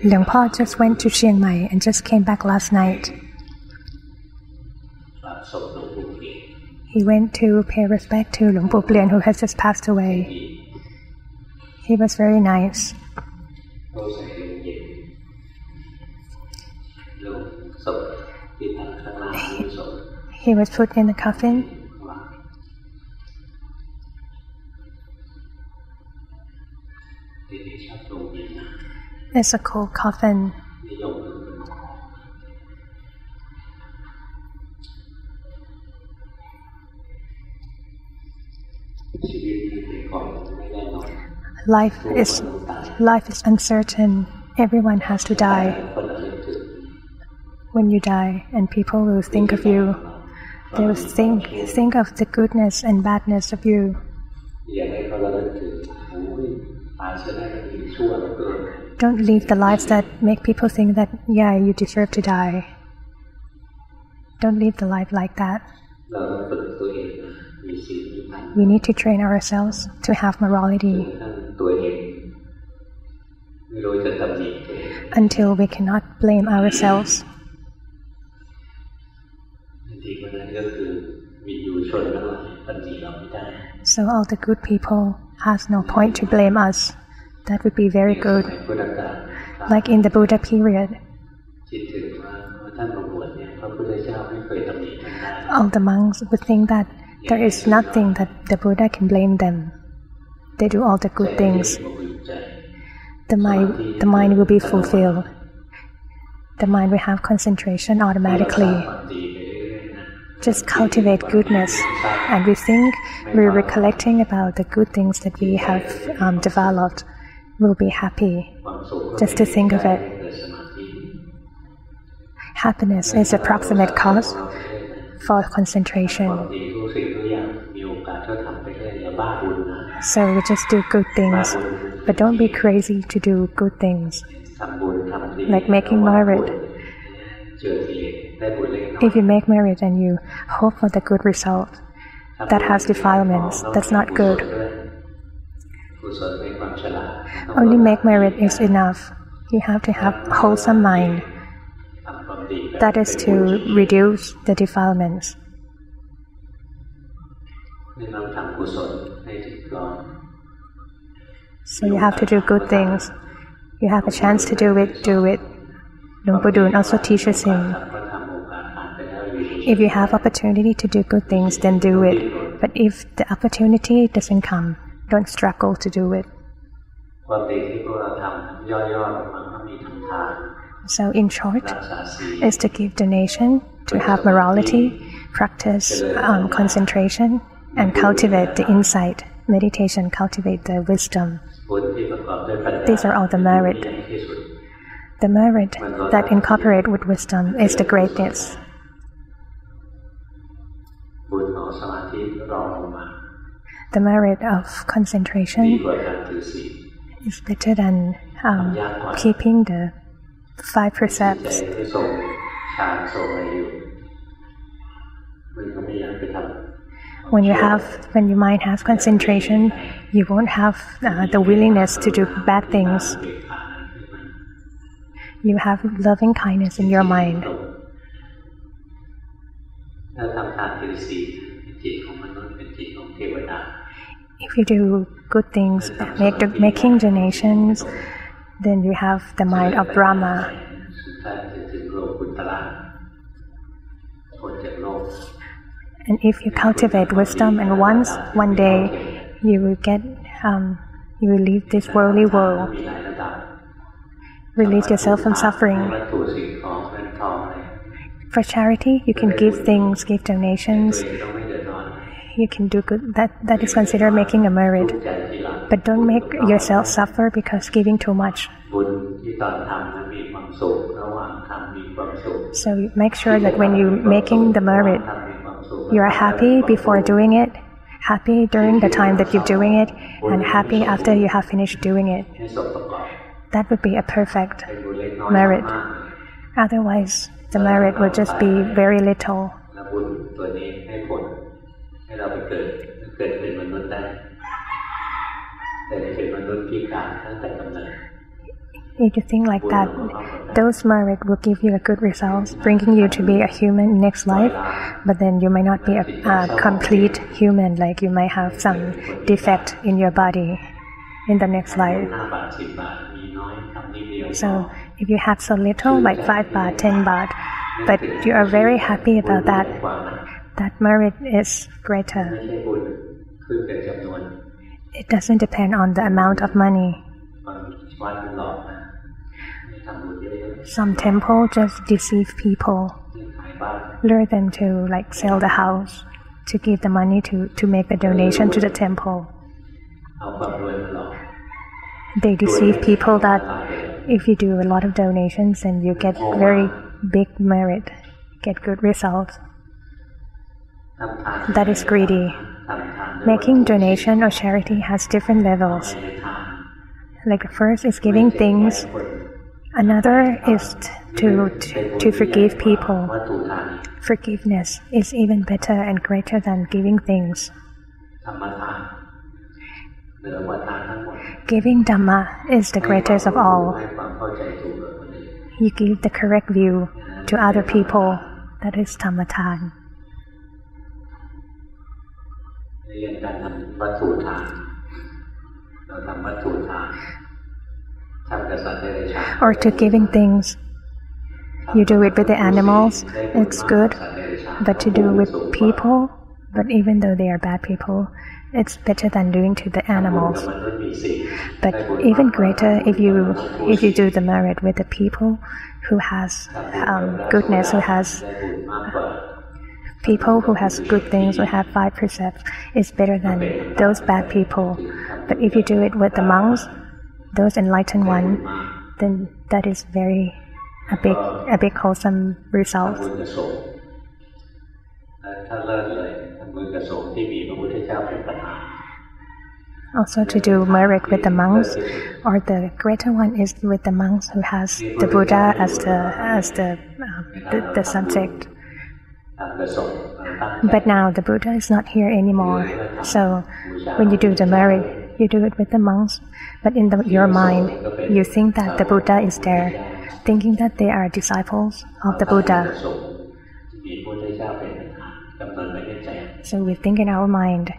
Luang Po just went to Chiang Mai and just came back last night. He went to pay respect to Luang Po Plien, who has just passed away. He was very nice. He was put in the coffin. It's a cold coffin. Life is uncertain. Everyone has to die. When you die, and people will think of you, they will think of the goodness and badness of you. Don't live the lives that make people think that, yeah, you deserve to die. Don't live the life like that. We need to train ourselves to have morality until we cannot blame ourselves. So all the good people has no point to blame us. That would be very good. Like in the Buddha period, all the monks would think that there is nothing that the Buddha can blame them. They do all the good things. The mind will be fulfilled. The mind will have concentration automatically. Just cultivate goodness, and we think we're recollecting about the good things that we have developed. We'll be happy just to think of it. Happiness is a proximate cause for concentration. So we just do good things, but don't be crazy to do good things. Like making merit. If you make merit and you hope for the good result, that has defilements. That's not good. Only make merit is enough. You have to have wholesome mind. That is to reduce the defilements. So you have to do good things. You have a chance to do it, do it. Luang Po Dun also teaches him, if you have opportunity to do good things, then do it. But if the opportunity doesn't come, don't struggle to do it. So in short, is to give donation, to have morality, practice concentration, and cultivate the insight. Meditation, cultivate the wisdom. These are all the merit. The merit that incorporate with wisdom is the greatness. The merit of concentration is better than keeping the 5 precepts. When your mind has concentration, you won't have the willingness to do bad things. You have loving kindness in your mind. If you do good things, making donations, then you have the mind of Brahma. And if you cultivate wisdom, and one day you will leave this worldly world, release yourself from suffering. For charity, you can give things, give donations. You can do good. That is considered making a merit. But don't make yourself suffer because giving too much. So make sure that when you're making the merit, you are happy before doing it, happy during the time that you're doing it, and happy after you have finished doing it. That would be a perfect merit. Otherwise, the merit will just be very little. If you think like that, those merit will give you a good results, bringing you to be a human in next life, but then you might not be a complete human, like you might have some defect in your body in the next life. So if you have so little, like 5 baht, 10 baht, but you are very happy about that, that merit is greater. It doesn't depend on the amount of money. Some temple just deceive people, lure them to like sell the house, to give the money to make the donation to the temple. They deceive people that if you do a lot of donations then you get very big merit, get good results. That is greedy. Making donation or charity has different levels. Like the first is giving things, another is to forgive people. Forgiveness is even better and greater than giving things. Giving Dhamma is the greatest of all. You give the correct view to other people. That is Dhammathan. Or to giving things. You do it with the animals, it's good. But to do with people, but even though they are bad people, it's better than doing to the animals. But even greater if you do the merit with the people who has goodness, who has people who has good things, who have 5 precepts, is better than those bad people. But if you do it with the monks, those enlightened ones, then that is a big wholesome result. Also to do merit with the monks, or the greater one is with the monks who has the Buddha as the subject. But now the Buddha is not here anymore, so when you do the merit, you do it with the monks, but in your mind, you think that the Buddha is there, thinking that they are disciples of the Buddha. So we think in our mind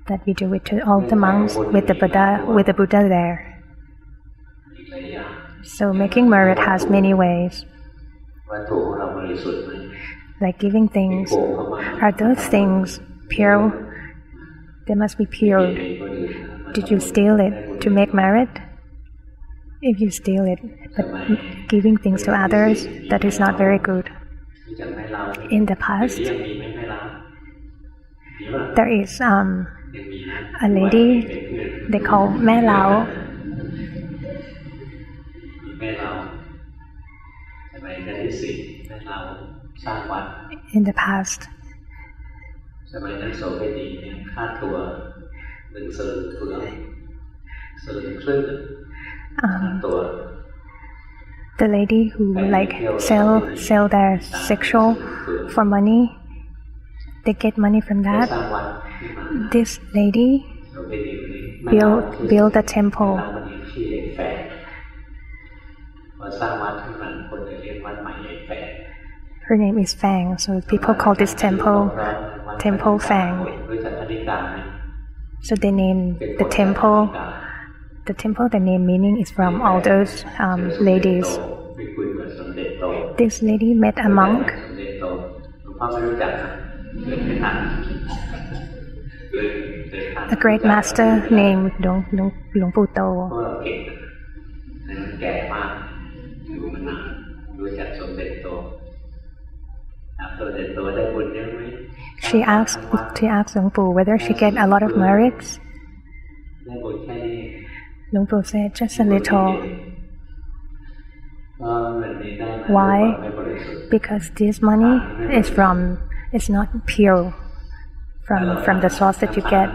that we do it to all the monks with the Buddha there. So making merit has many ways. Like giving things. Are those things pure? They must be pure. Did you steal it to make merit? If you steal it, but giving things to others, that is not very good. In the past, there is a lady they call Mẹ Lao. In the past, the lady who like sell their sexual for money, they get money from that. This lady build a temple. Her name is Fang, so people call this temple Fang. So they name the temple. The name meaning is from all those ladies. This lady met a monk. A great master named Luang Pu To. She asked Luang Pu whether she get a lot of merits. Luang Pu said, just a little. Why? Because this money is not pure from the source that you get.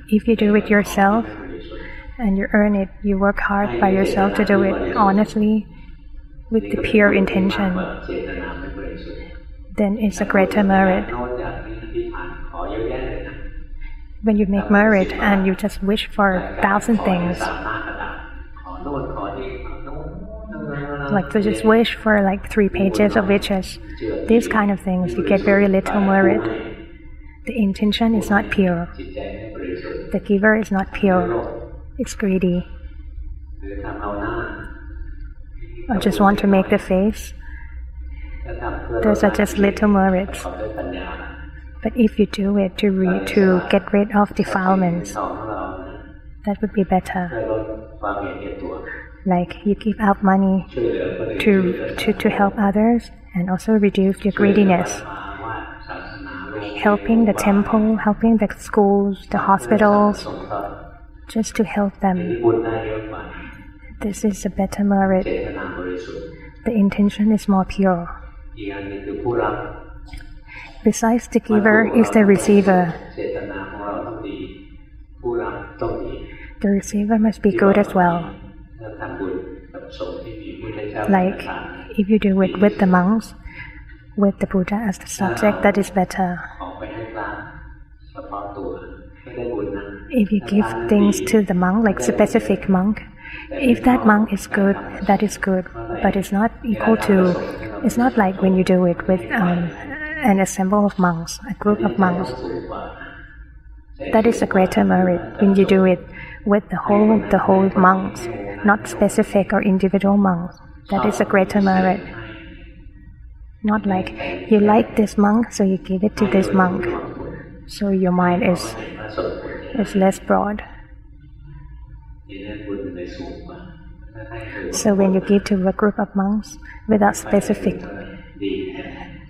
If you do it yourself and you earn it, you work hard by yourself to do it honestly with the pure intention, then it's a greater merit. when you make merit and you just wish for 1,000 things, like to just wish for like 3 pages of wishes, these kind of things, you get very little merit. The intention is not pure. The giver is not pure. It's greedy. I just want to make the face. Those are just little merits. But if you do it to get rid of defilements, that would be better. Like you give out money to help others and also reduce your greediness. Helping the temple, helping the schools, the hospitals, just to help them. This is a better merit. The intention is more pure. Besides the giver is the receiver. The receiver must be good as well. Like if you do it with the monks, with the Buddha as the subject, that is better. If you give things to the monk, like specific monk, if that monk is good, that is good, but it's not equal to, it's not like when you do it with an assembly of monks, a group of monks. That is a greater merit when you do it with the whole monks, not specific or individual monks. That is a greater merit. Not like you like this monk, so you give it to this monk. So your mind is less broad. So when you give to a group of monks without specific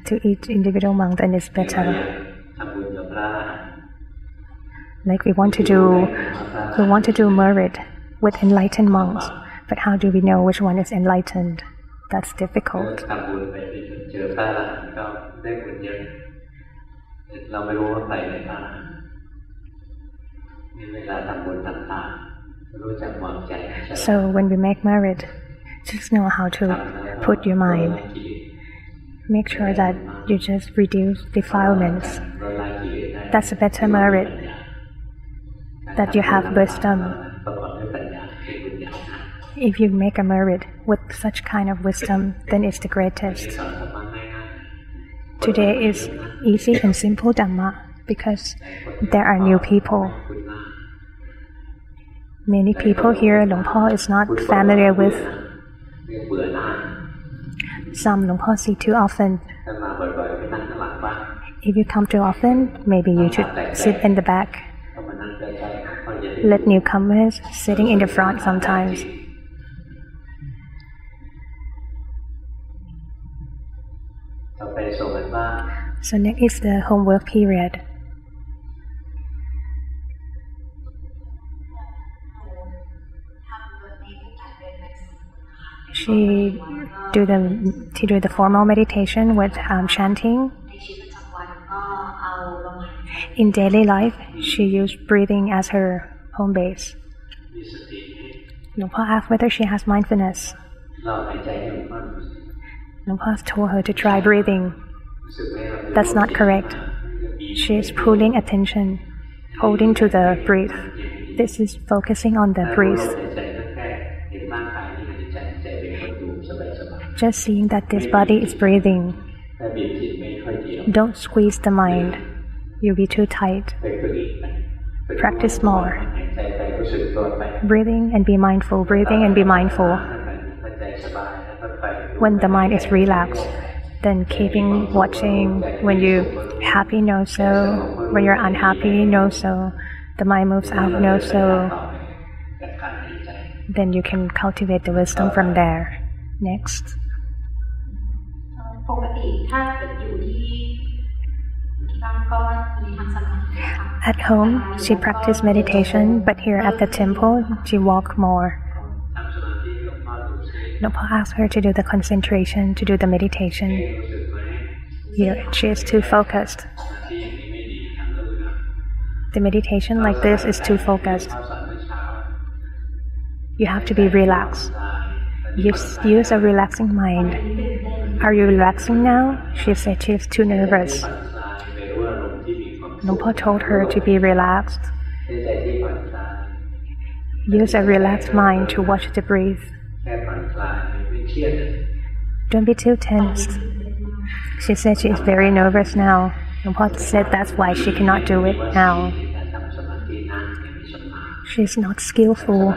to each individual monk, then it's better. Like we want to do merit with enlightened monks, but how do we know which one is enlightened? That's difficult. So when we make merit, just know how to put your mind. Make sure that you just reduce defilements. That's a better merit. That you have wisdom. If you make a merit with such kind of wisdom, then it's the greatest. Today is easy and simple Dhamma because there are new people. Many people here Luang Por is not familiar with. Some Luang Por see too often. If you come too often, maybe you should sit in the back. Let newcomers sitting in the front sometimes. So next is the homework period. She do the formal meditation with chanting. In daily life, she used breathing as her home base. Luang Por asked whether she has mindfulness. Luang Por told her to try breathing. That's not correct. She is pulling attention, holding to the breath. This is focusing on the breath. Just seeing that this body is breathing. Don't squeeze the mind. You'll be too tight. Practice more. Breathing and be mindful, breathing and be mindful. When the mind is relaxed, then keeping watching. When you're happy, know so. When you're unhappy, know so. The mind moves out, know so. Then you can cultivate the wisdom from there. Next. At home, she practiced meditation, but here at the temple, she walked more. Luang Por asked her to do the concentration, to do the meditation. Here, she is too focused. The meditation like this is too focused. You have to be relaxed. Use a relaxing mind. Are you relaxing now? She said she is too nervous. Nongpo told her to be relaxed. Use a relaxed mind to watch the breath. Don't be too tense. She said she is very nervous now. Nongpo said that's why she cannot do it now. She's not skillful.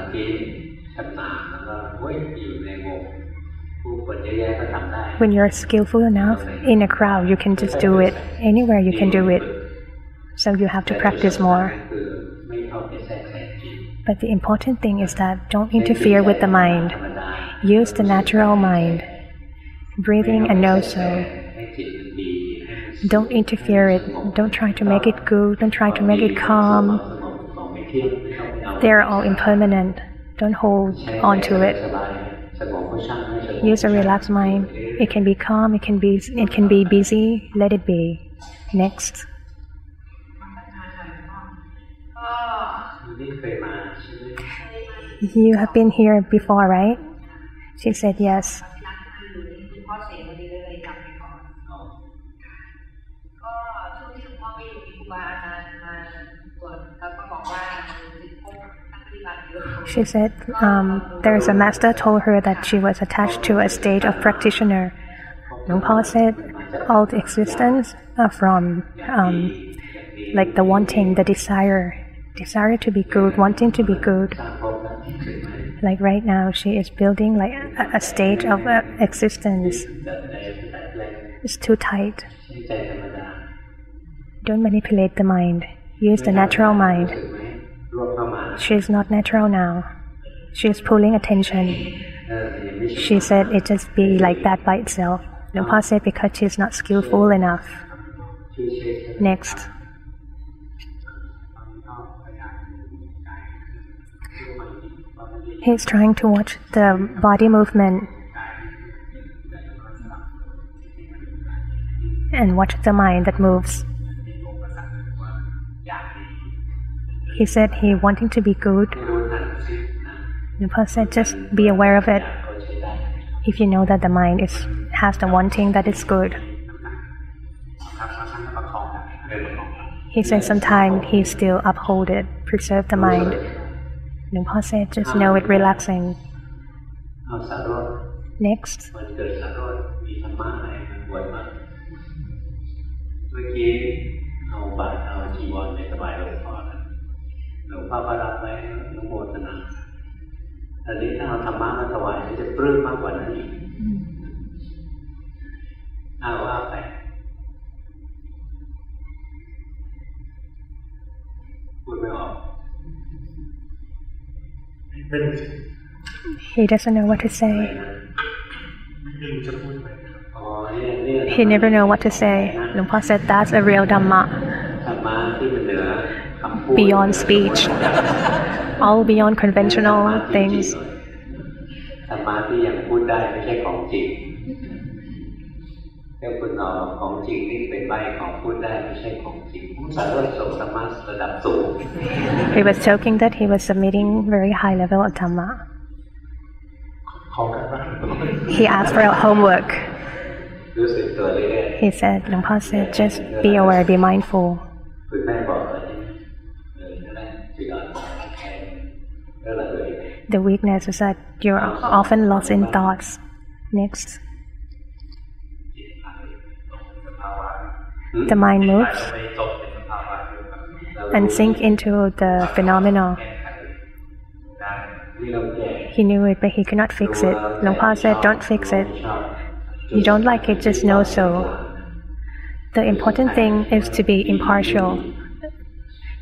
When you're skillful enough, in a crowd you can just do it. Anywhere you can do it. So you have to practice more. But the important thing is that don't interfere with the mind. Use the natural mind. Breathing and also. Don't interfere it. Don't try to make it good. Don't try to make it calm. They're all impermanent. Don't hold on to it. Use a relaxed mind. It can be calm, it can be busy, let it be. Next. You have been here before, right? She said yes. She said there's a master told her that she was attached to a state of practitioner. Nongpo said all the existence are from like the wanting, the desire to be good, wanting to be good. Like right now she is building like a stage of existence. It's too tight. Don't manipulate the mind. Use the natural mind. She is not natural now. She is pulling attention. She said it just be like that by itself. Nongpo said because she is not skillful enough. Next. He is trying to watch the body movement and watch the mind that moves. He said he wanting to be good. Nongpo said just be aware of it. If you know that the mind has the wanting that is good. He said sometimes he still uphold it, preserve the mind. Nongpo said just know it relaxing. Next. He doesn't know what to say. He never know what to say. Nongpo said that's a real Dhamma. Beyond speech. All beyond conventional things. He was joking that he was submitting very high level of Dhamma. He asked for homework. He said, Nongpo said, just be aware, be mindful. The weakness is that you're often lost in thoughts. Next. The mind moves and sink into the phenomena. He knew it, but he could not fix it. Nongpo said, don't fix it. You don't like it, just know so. The important thing is to be impartial.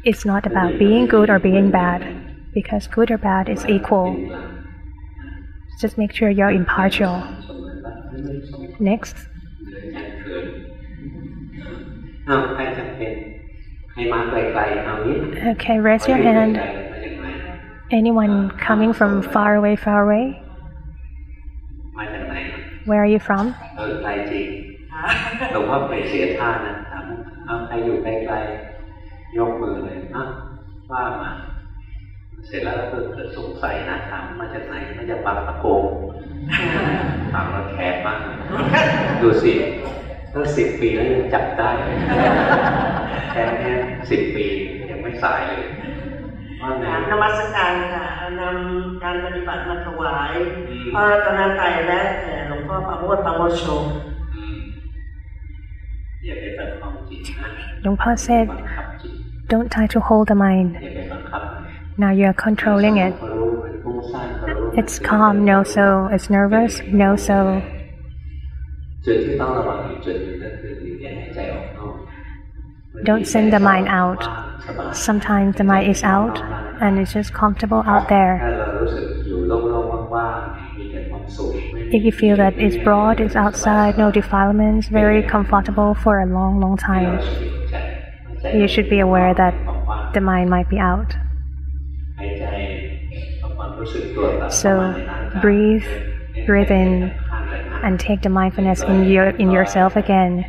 It's not about being good or being bad, because good or bad is equal. Just make sure you're impartial. Next. Okay, raise your hand. Anyone coming from far away, far away? Where are you from? 50 ปียังไม่สายเลยนมัสการค่ะนำการปฏิบัติมาถวายพระรัตนตรัยและหลวงพ่อปาโมชปาโมชโชอย่าไปบังคับจิตนะ Lungpa said, don't try to hold the mind. Now you're controlling it. It's calm, no so. It's nervous, no so. Don't send the mind out. Sometimes the mind is out and it's just comfortable out there. If you feel that it's broad, it's outside, no defilements, very comfortable for a long, long time, you should be aware that the mind might be out. So breathe in and take the mindfulness in yourself again.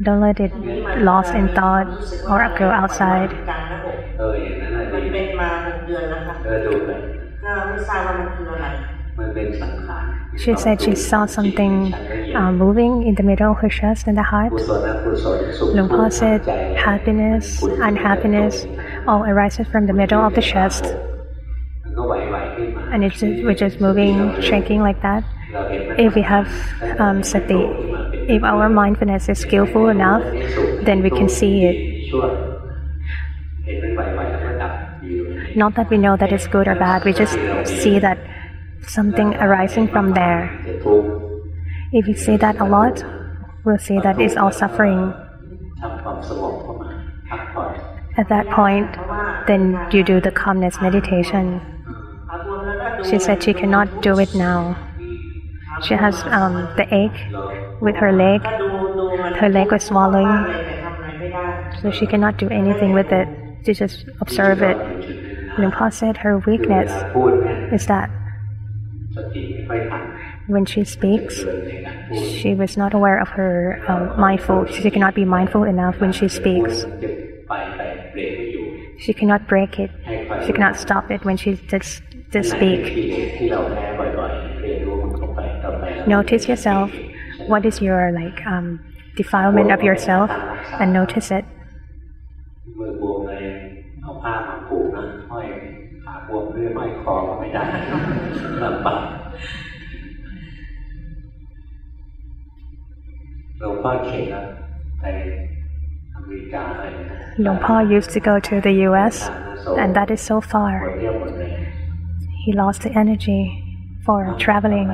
Don't let it lost in thought or go outside. She said she saw something moving in the middle of her chest and the heart. Lungpa said happiness, unhappiness all arises from the middle of the chest. And we're just moving, shaking like that. If we have sati, if our mindfulness is skillful enough, then we can see it. Not that we know that it's good or bad, we just see that something arising from there. If we see that a lot, we'll see that it's all suffering. At that point, then you do the calmness meditation. She said she cannot do it now. She has the ache with her leg. Her leg was swallowing, so she cannot do anything with it. She just observe it. Lungpa said her weakness is that when she speaks, she was not aware of her mindful. She cannot be mindful enough when she speaks. She cannot break it. She cannot stop it when she just speak. Notice yourself. What is your defilement of yourself, and notice it. Lungpa used to go to the US, and that is so far. He lost the energy for traveling.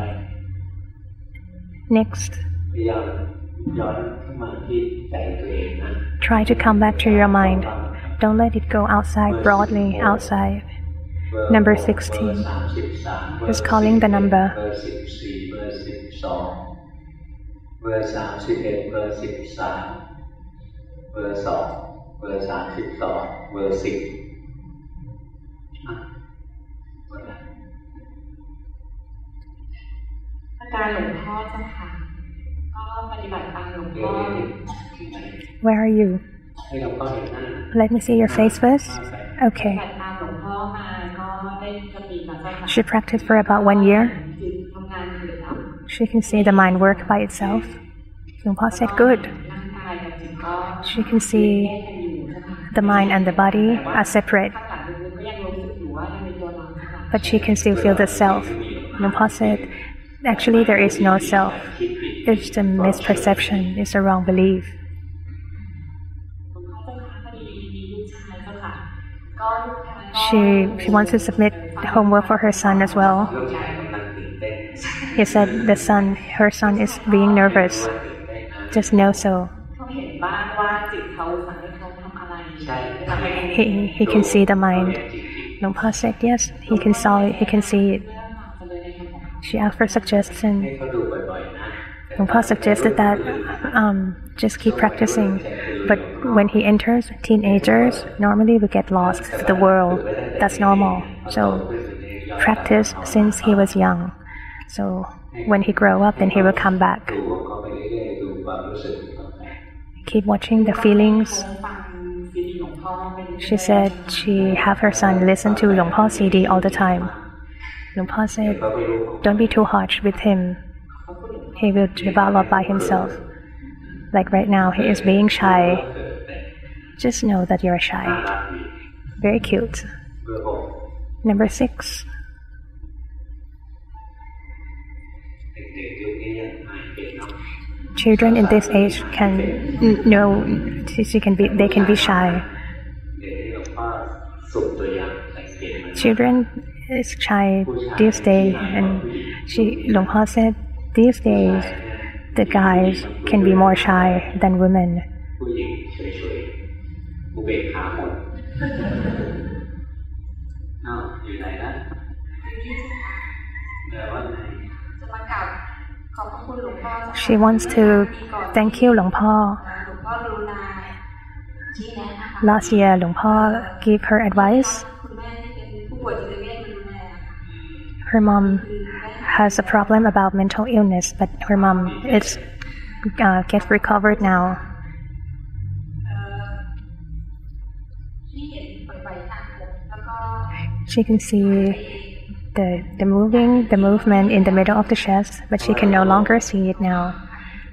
Next, try to come back to your mind. Don't let it go outside, broadly outside. Number 16. Just calling the number. Where are you? Let me see your face first. Okay. She practiced for about 1 year. She can see the mind work by itself. Lungpa said, good. She can see the mind and the body are separate, but she can still feel the self. Lungpa said, actually there is no self. It's a misperception, it's a wrong belief. She wants to submit homework for her son as well. He said her son is being nervous. Just know so. He can see the mind. Lungpa said yes, he can see it. She asked for suggestion. Lungpa suggested that just keep practicing. But when he enters teenagers, normally we get lost to the world. That's normal. So practice since he was young. So when he grow up, then he will come back. Keep watching the feelings. She said she have her son listen to Lungpa CD all the time. Lungpa said, don't be too harsh with him. He will develop by himself. Like right now, he is being shy. Just know that you're shy. Very cute. Number 6. Children in this age can know they can be shy. Children is shy these days, and Long Pa said these days the guys can be more shy than women. She wants to thank you, Long Pa. Last year, Long Pa gave her advice. Her mom has a problem about mental illness, but her mom gets recovered now. She can see the movement in the middle of the chest, but she can no longer see it now.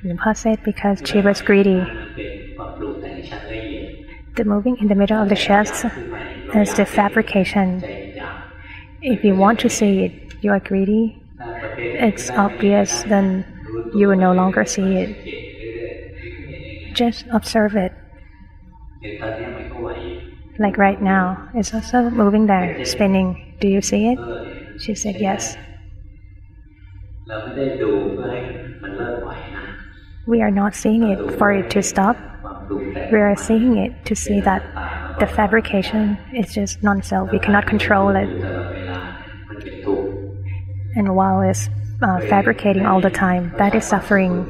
Long Pa said because she was greedy. The moving in the middle of the chest is the fabrication. If you want to see it, you are greedy. It's obvious, then you will no longer see it. Just observe it. Like right now, it's also moving there, spinning. Do you see it? She said yes. We are not seeing it for it to stop. We are seeing it to see that the fabrication is just non-self. We cannot control it. And while it's fabricating all the time, that is suffering.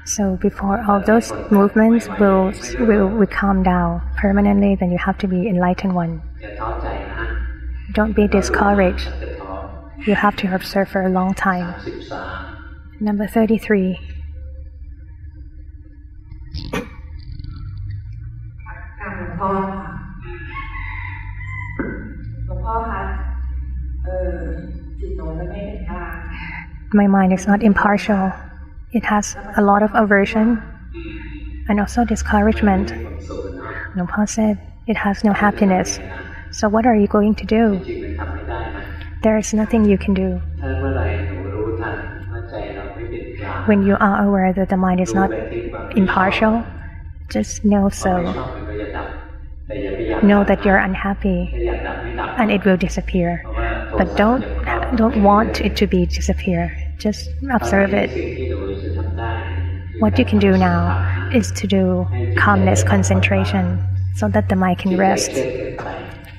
So before all those movements will calm down permanently, then you have to be enlightened one. Don't be discouraged. You have to observe for a long time. Number 33. My mind is not impartial. It has a lot of aversion and also discouragement. Long Pa said it has no happiness. So what are you going to do? There is nothing you can do. When you are aware that the mind is not impartial, just know so. Know that you're unhappy and it will disappear. But don't want it to be disappear. Just observe it. What you can do now is to do calmness concentration so that the mind can rest.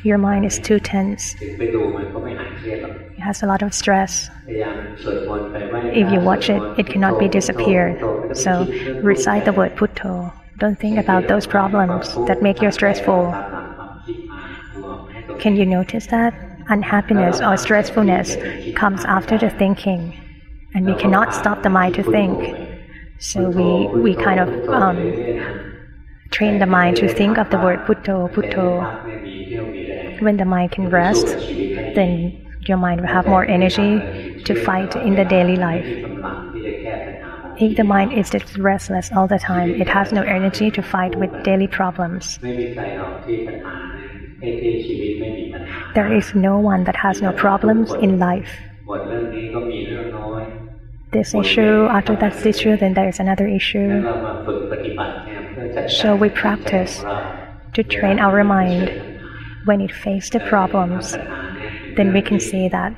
Your mind is too tense. It has a lot of stress. If you watch it, it cannot be disappeared. So recite the word Putto. Don't think about those problems that make you stressful. Can you notice that? Unhappiness or stressfulness comes after the thinking. And we cannot stop the mind to think. So we kind of train the mind to think of the word Putto, Putto. When the mind can rest, then your mind will have more energy to fight in the daily life. If the mind is just restless all the time, it has no energy to fight with daily problems. There is no one that has no problems in life. This issue, after that issue, then there is another issue. So we practice to train our mind. When it faces the problems, then we can see that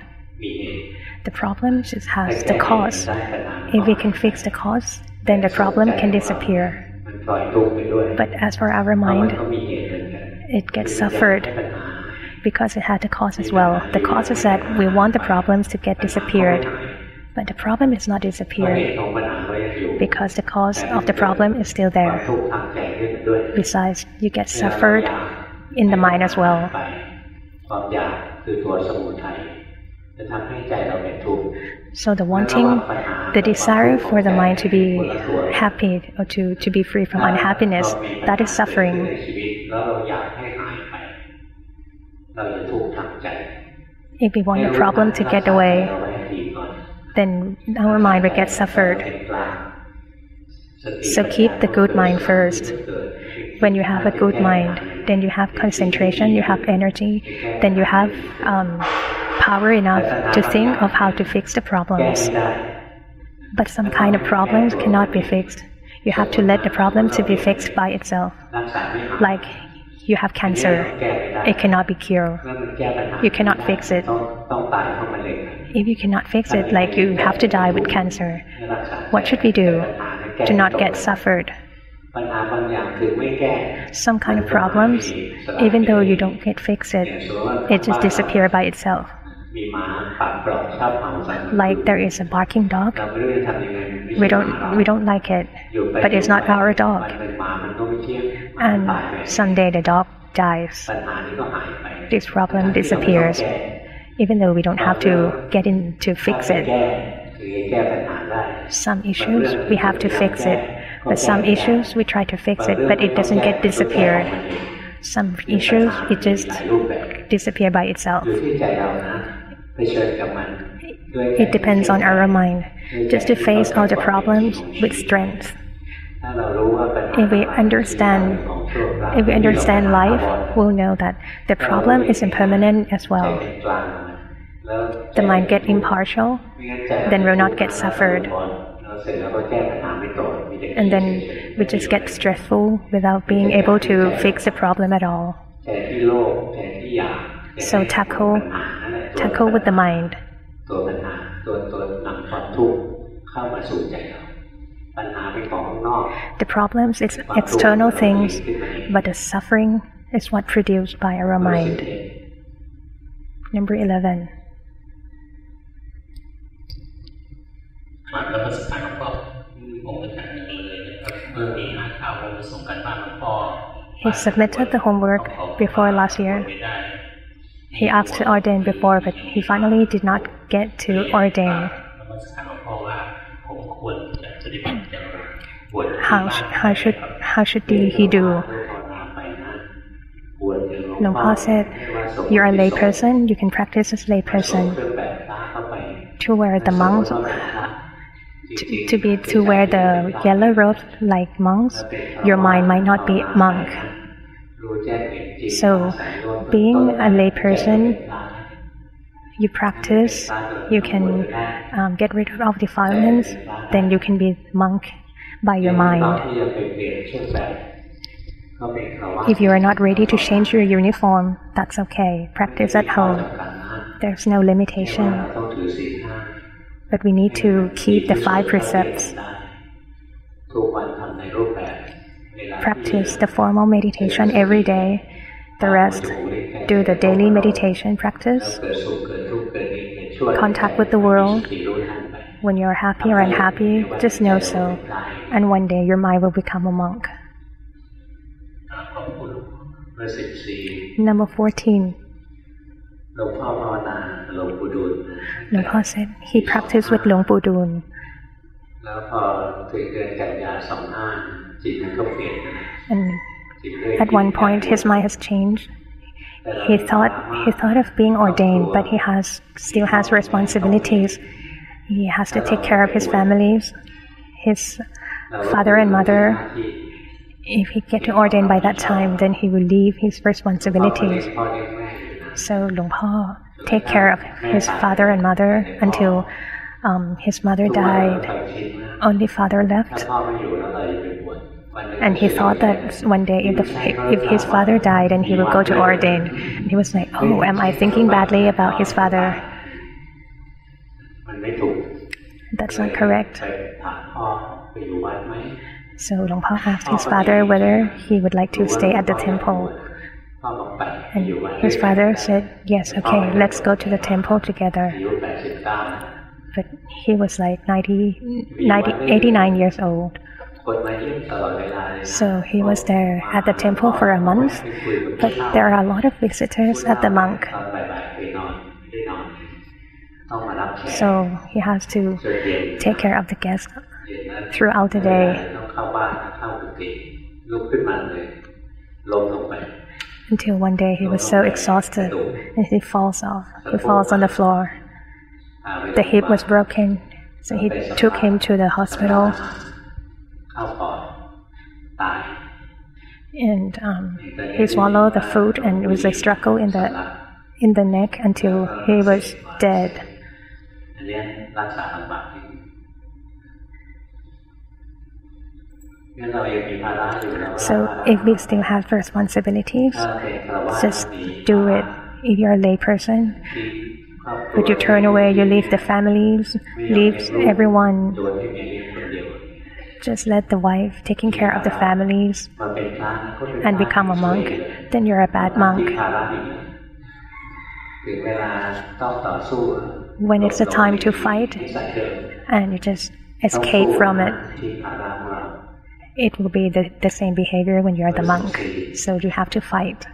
the problem just has the cause. If we can fix the cause, then the problem can disappear. But as for our mind, it gets suffered because it had the cause as well. The cause is that we want the problems to get disappeared. But the problem is not disappearing because the cause of the problem is still there. Besides, you get suffered in the mind as well. So the wanting, the desire for the mind to be happy or to be free from unhappiness, that is suffering. If we want the problem to get away, then our mind will get suffered. So keep the good mind first. When you have a good mind, then you have concentration, you have energy, then you have power enough to think of how to fix the problems. But some kind of problems cannot be fixed. You have to let the problem to be fixed by itself. Like you have cancer, it cannot be cured. You cannot fix it. If you cannot fix it, like you have to die with cancer, what should we do to not get suffered? Some kind of problems, even though you don't get fixed it just disappears by itself. Like there is a barking dog, we don't like it, but it's not our dog. And someday the dog dies. This problem disappears, even though we don't have to get in to fix it. Some issues we have to fix it, but some issues we try to fix it, but it doesn't get disappeared. Some issues it just disappear by itself. It depends on our mind, just to face all the problems with strength. If we understand life, we'll know that the problem is impermanent as well. The mind get impartial, then will not get suffered. And then we just get stressful without being able to fix the problem at all. So tackle with the mind. The problems is external things, but the suffering is what produced by our mind. Number 11. He submitted the homework before last year. He asked to ordain before, but he finally did not get to ordain. How should he do? Luang Pa said, "You're a lay person. You can practice as lay person. To wear the monks, to wear the yellow robe like monks, your mind might not be monk. So, being a lay person, you practice. You can get rid of all defilements. Then you can be monk by your mind. If you are not ready to change your uniform, that's okay. Practice at home. There's no limitation. But we need to keep the 5 precepts. Practice the formal meditation every day. The rest, do the daily meditation practice. Contact with the world. When you're happy or unhappy, just know so. And one day your mind will become a monk." Number 14. Luang Pa said he practiced with Luang Pudun. And at one point his mind has changed. He thought of being ordained, but he still has responsibilities. He has to take care of his families, his father and mother. If he get to ordain by that time, then he will leave his responsibilities. So Luang Pa take care of his father and mother until his mother died. Only father left. And he thought that one day if his father died, then he would go to ordain. And he was like, "Oh, am I thinking badly about his father?" That's not correct. So Luang Pa asked his father whether he would like to stay at the temple. And his father said, "Yes, okay, let's go to the temple together." But he was like 89 years old. So he was there at the temple for a month, but there are a lot of visitors at the monk. So he has to take care of the guests throughout the day. until one day he was so exhausted and he falls off. He falls on the floor. The hip was broken, so he took him to the hospital. And he swallowed the food, and it was a struggle in the neck until he was dead. So if we still have responsibilities, just do it. If you're a lay person, but you turn away, you leave the families, leave everyone. Just let the wife taking care of the families and become a monk. Then you're a bad monk. When it's the time to fight, and you just escape from it, it will be the same behavior when you're the monk. So you have to fight.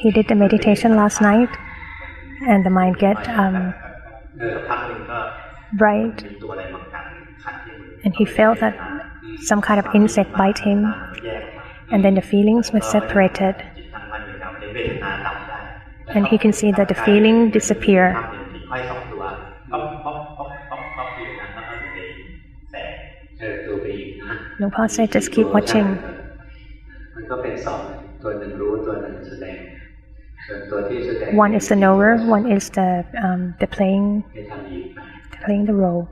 He did the meditation last night, and the mind get bright, and he felt that some kind of insect bite him, and then the feelings were separated, and he can see that the feeling disappear. Luang Por said, just keep watching. One is the knower, one is the playing the role.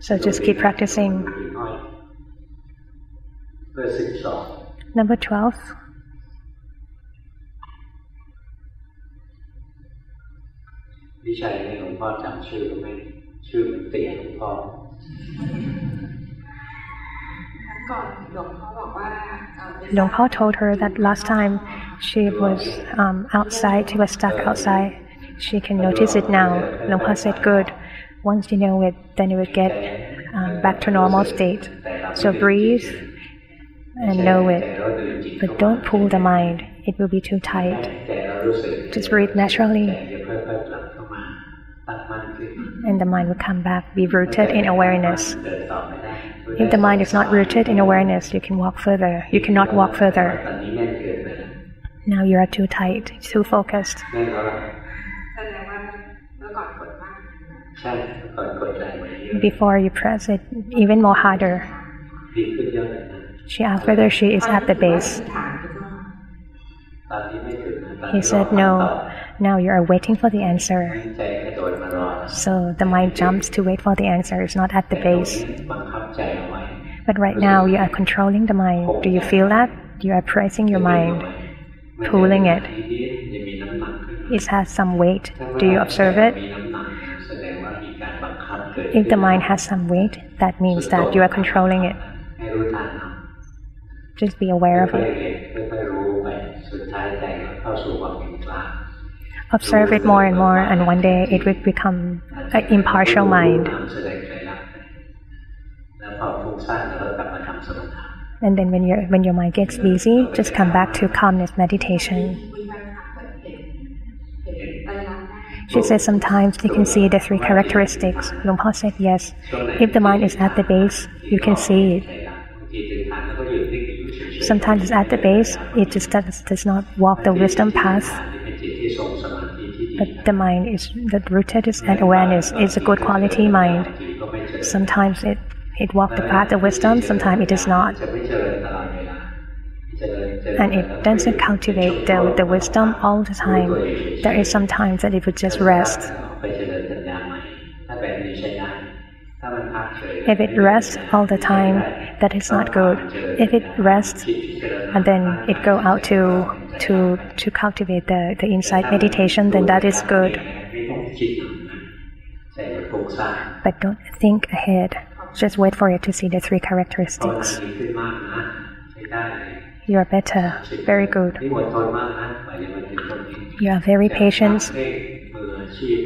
So just keep practicing. Number 12. Luang Por told her that last time she was outside, she was stuck outside. She can notice it now. Luang Por said, good. Once you know it, then you will get back to normal state. So breathe and know it. But don't pull the mind. It will be too tight. Just breathe naturally. And the mind will come back, be rooted in awareness. If the mind is not rooted in awareness, you can walk further. You cannot walk further. Now you are too tight, too focused. Before you press it even more harder. She asked whether she is at the base. He said no. Now you are waiting for the answer. So the mind jumps to wait for the answer. It's not at the base. But right now you are controlling the mind. Do you feel that? You are pressing your mind, pulling it. It has some weight. Do you observe it? If the mind has some weight, that means that you are controlling it. Just be aware of it. Observe it more and more, and one day it will become an impartial mind. And then when your mind gets busy, just come back to calmness meditation. She said sometimes you can see the three characteristics. Luang Por said yes. If the mind is at the base, you can see it. Sometimes it's at the base, it just does not walk the wisdom path. But the mind is rooted in awareness. It's a good quality mind. Sometimes it walks the path of wisdom, sometimes it does not. And it doesn't cultivate the wisdom all the time. There is some times that it would just rest. If it rests all the time, that is not good. If it rests and then it go out to cultivate the insight meditation, then that is good. But don't think ahead. Just wait for it to see the three characteristics. You are better. Very good. You are very patient.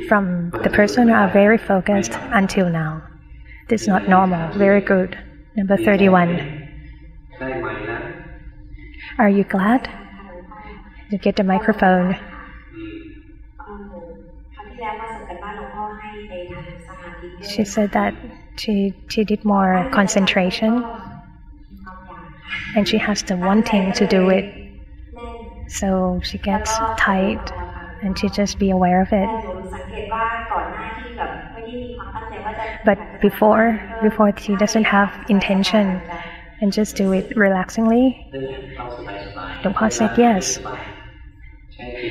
From the person who are very focused until now. This is not normal. Very good. Number 31. Are you glad? You get the microphone. She said that she did more concentration, and she has the wanting to do it. So she gets tight, and she just be aware of it. But before she doesn't have intention and just do it relaxingly, Longpa said yes.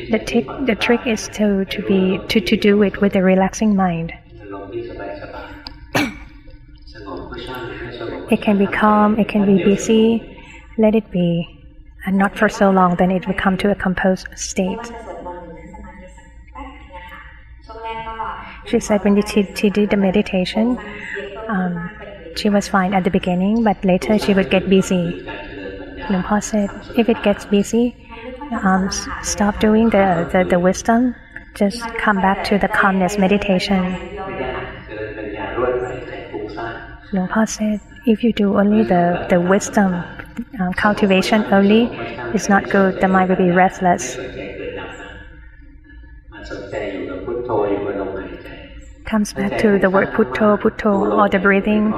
The trick is to do it with a relaxing mind. It can be calm, it can be busy, let it be, and not for so long, then it will come to a composed state. She said when she did the meditation, she was fine at the beginning, but later she would get busy. Longpa said, if it gets busy, stop doing the wisdom, just come back to the calmness meditation. Longpa said, if you do only the wisdom cultivation only, it's not good, the mind will be restless. Comes back to the word Putto, Putto, or the breathing.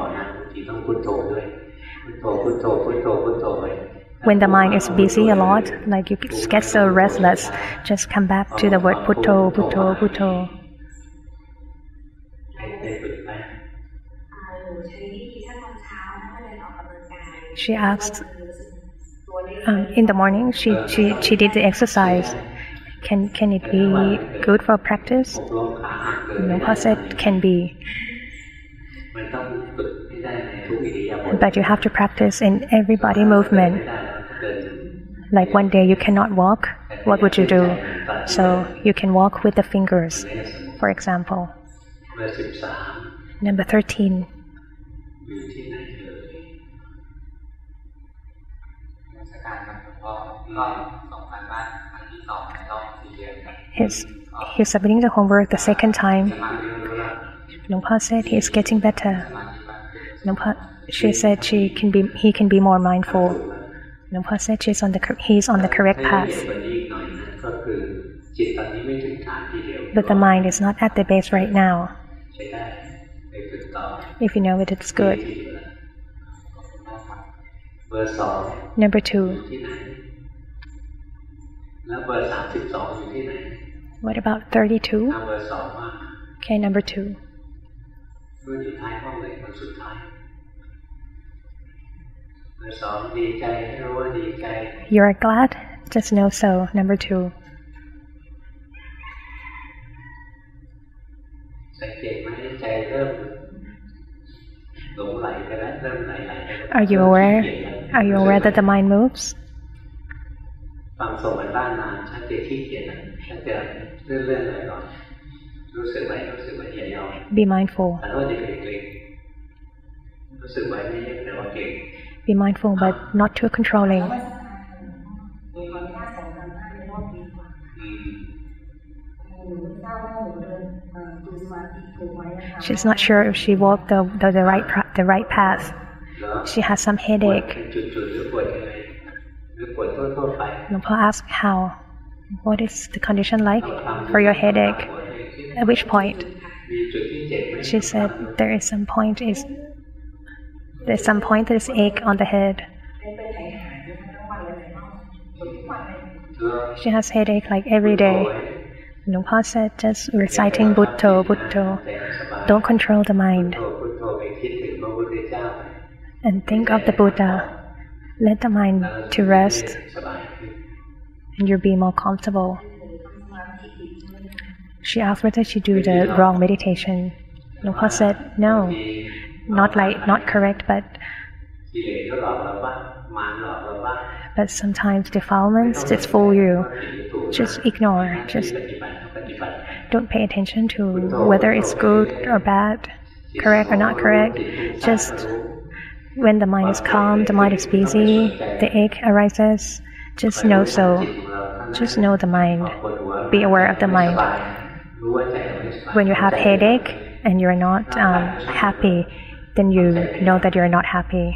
When the mind is busy a lot, like you get so restless, just come back to the word Putto, Putto, Putto. She asked, in the morning she did the exercise. Can it be good for practice? Longpa said, can be. But you have to practice in every body movement. Like one day you cannot walk, what would you do? So you can walk with the fingers, for example. Number 13. He's submitting the homework the second time. Longpa said he is getting better. She said he can be more mindful. Longpa said he's on the correct path. But the mind is not at the base right now. If you know it, it's good. Number 2. What about 32? Okay, number 2. You are glad? Just know so. Number 2. Are you aware that the mind moves? Be mindful. Be mindful, but not too controlling. She's not sure if she walked the right path. She has some headache. Longpa asked how. What is the condition like for your headache? At which point? She said there is some point that is ache on the head. She has headache like every day. Longpa said just reciting Butto, Butto. Don't control the mind. And think of the Buddha. Let the mind to rest, and you'll be more comfortable. She asked whether she do the wrong meditation. Longpa said, no, not correct, but sometimes defilements just fool you. Just ignore. Just don't pay attention to whether it's good or bad, correct or not correct. Just when the mind is calm, the mind is busy, the ache arises, just know so. Just know the mind. Be aware of the mind. When you have headache and you're not happy, then you know that you're not happy.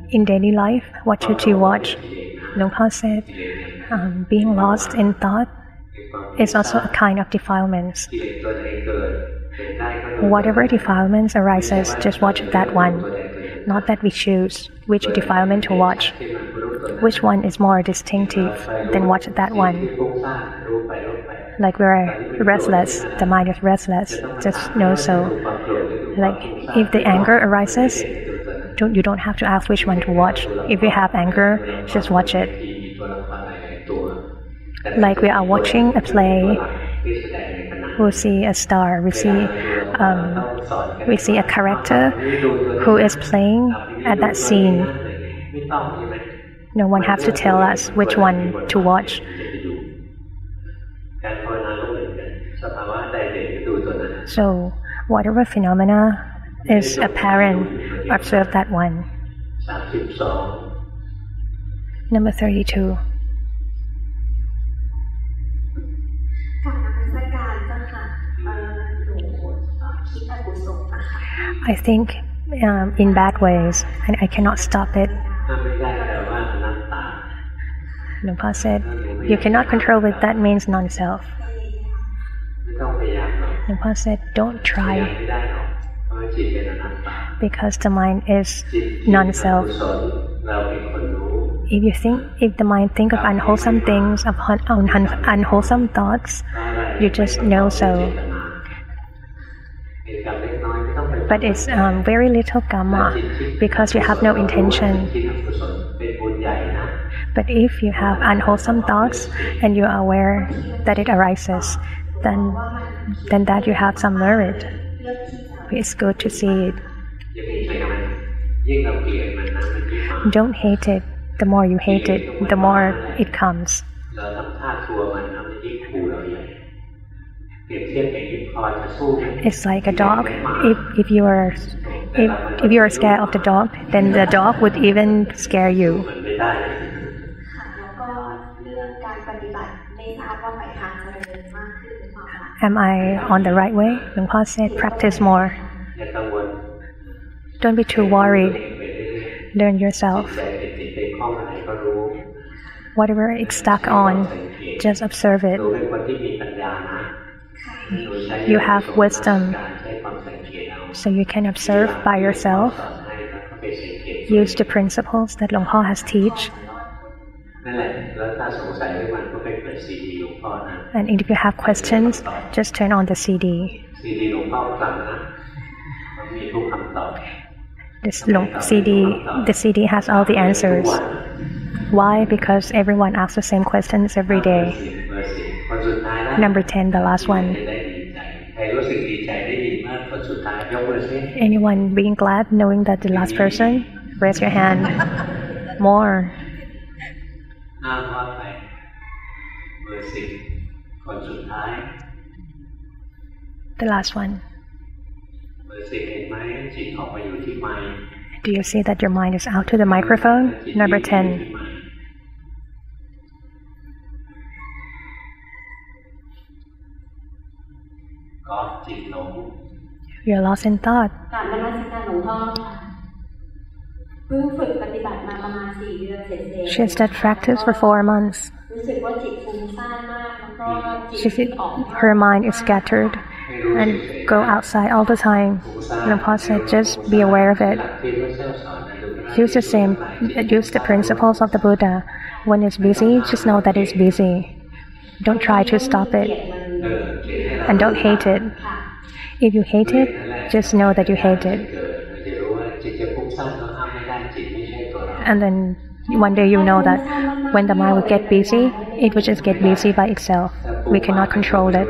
In daily life, what should you watch? Longpa said, being lost in thought is also a kind of defilements. Whatever defilements arises, just watch that one. Not that we choose which defilement to watch. Which one is more distinctive, then watch that one. Like we're restless, the mind is restless, just know so. Like if the anger arises, you don't have to ask which one to watch. If you have anger, just watch it. Like we are watching a play, we see a star, we see a character who is playing at that scene. No one has to tell us which one to watch. So whatever phenomena is apparent, observe that one. Number 32. I think in bad ways, and I cannot stop it. Lumpur said, you cannot control it, that means non-self. Lumpur said, don't try, because the mind is non-self. If the mind think of unwholesome things, of unwholesome thoughts, you just know so. But it's very little Dhamma, because you have no intention. But if you have unwholesome thoughts and you are aware that it arises, then that you have some merit. It's good to see it. Don't hate it. The more you hate it, the more it comes. It's like a dog. If you are scared of the dog, then the dog would even scare you. Am I on the right way? Lumpur said, practice more. Don't be too worried. Learn yourself. Whatever it's stuck on, just observe it. You have wisdom, so you can observe by yourself. Use the principles that Lumpur has taught. And if you have questions, just turn on the CD. The CD has all the answers. Why? Because everyone asks the same questions every day. Number 10, the last one. Anyone being glad knowing that the last person? Raise your hand. More. The last one. Do you see that your mind is out to the microphone? Number 10. You're lost in thought. She started practice for 4 months. She said her mind is scattered and go outside all the time. Lumpur said, just be aware of it. Use the principles of the Buddha. When it's busy, just know that it's busy. Don't try to stop it. And don't hate it. If you hate it, just know that you hate it. And then one day you know that when the mind will get busy, it will just get busy by itself. We cannot control it.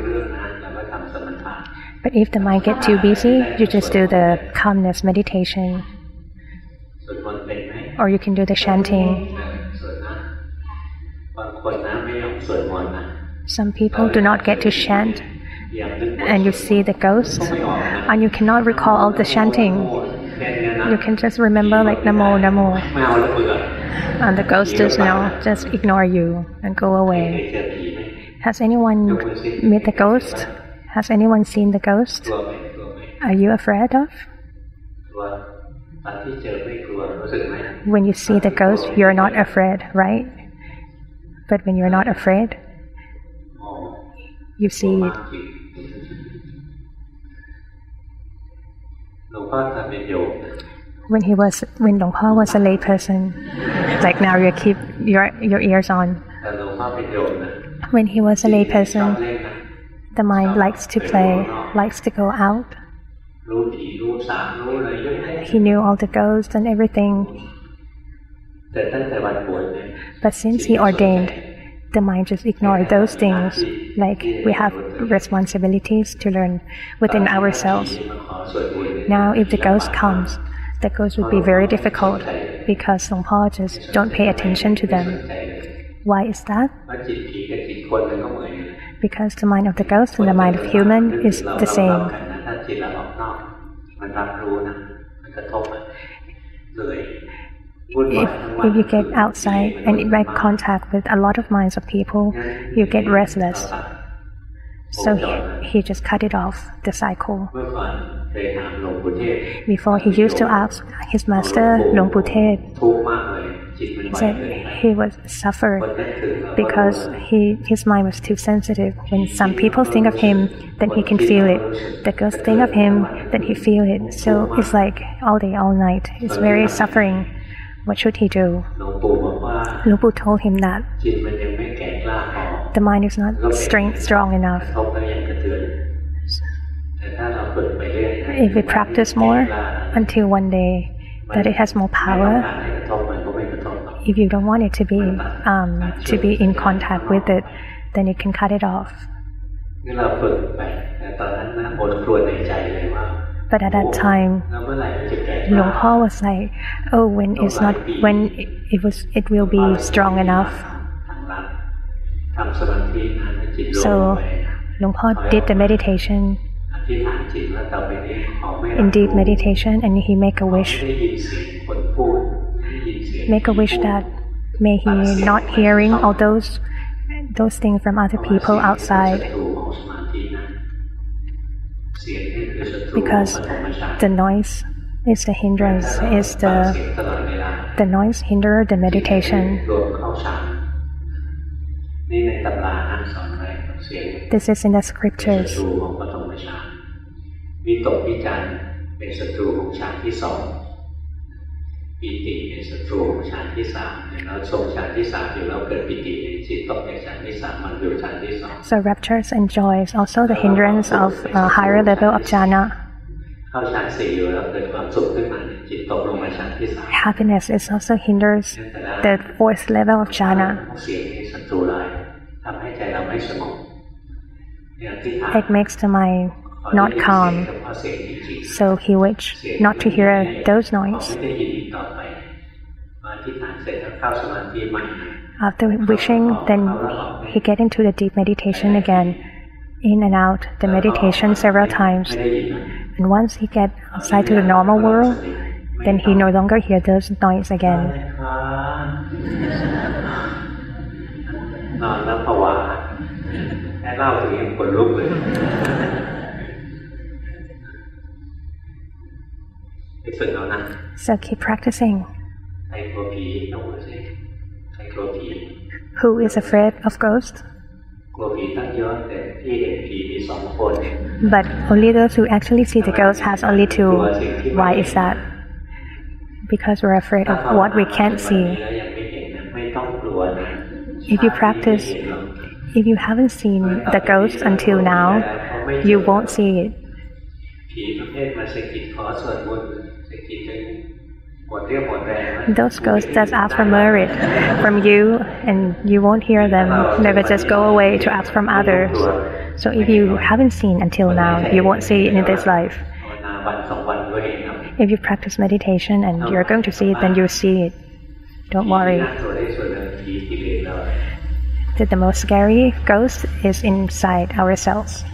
But if the mind gets too busy, you just do the calmness meditation. Or you can do the chanting. Some people do not get to chant, and you see the ghosts, and you cannot recall all the chanting. You can just remember like Namo, Namo. And the ghost just ignore you and go away. Has anyone met the ghost? Has anyone seen the ghost? Are you afraid of? When you see the ghost, you're not afraid, right? But when you're not afraid, you see it. When Long Pa was a lay person, like now you keep your ears on. When he was a lay person, the mind likes to play, likes to go out. He knew all the ghosts and everything. But since he ordained, the mind just ignored those things. Like we have responsibilities to learn within ourselves. Now if the ghost comes, the ghost would be very difficult because Long Pa just don't pay attention to them. Why is that? Because the mind of the ghost and the mind of human is the same. If you get outside and you make contact with a lot of minds of people, you get restless. So he just cut it off, the cycle. Before he used to ask his master, Luang Pu Tet, he said he was suffered because his mind was too sensitive. When some people think of him, then he can feel it. The ghosts think of him, then he feel it. So it's like all day, all night. It's very suffering. What should he do? Luang Pu told him that the mind is not strong enough. If we practice more until one day that it has more power, if you don't want it to be in contact with it, then you can cut it off. But at that time, Luang Pa was like, "Oh, when it will be strong enough." So Luang Pa did the meditation, in deep meditation, and he make a wish that may he not hearing all those things from other people outside, because the noise is the hindrance, the noise hinder the meditation. This is in the scriptures. So raptures and joy is also the hindrance of a higher level of jhana. Happiness is also hinders the fourth level of jhana. It makes the mind not calm, so he wished not to hear those noises. After wishing, then he get into the deep meditation again, in and out the meditation several times. And once he get outside to the normal world, then he no longer hear those noises again. So keep practicing. Who is afraid of ghosts? But only those who actually see the ghost has only two. Why is that? Because we're afraid of what we can't see. If you practice, if you haven't seen the ghost until now, you won't see it. Those ghosts just ask for merit from you, and you won't hear them. They will just go away to ask from others. So if you haven't seen until now, you won't see it in this life. If you practice meditation and you're going to see it, then you'll see it. Don't worry. The most scary ghost is inside ourselves.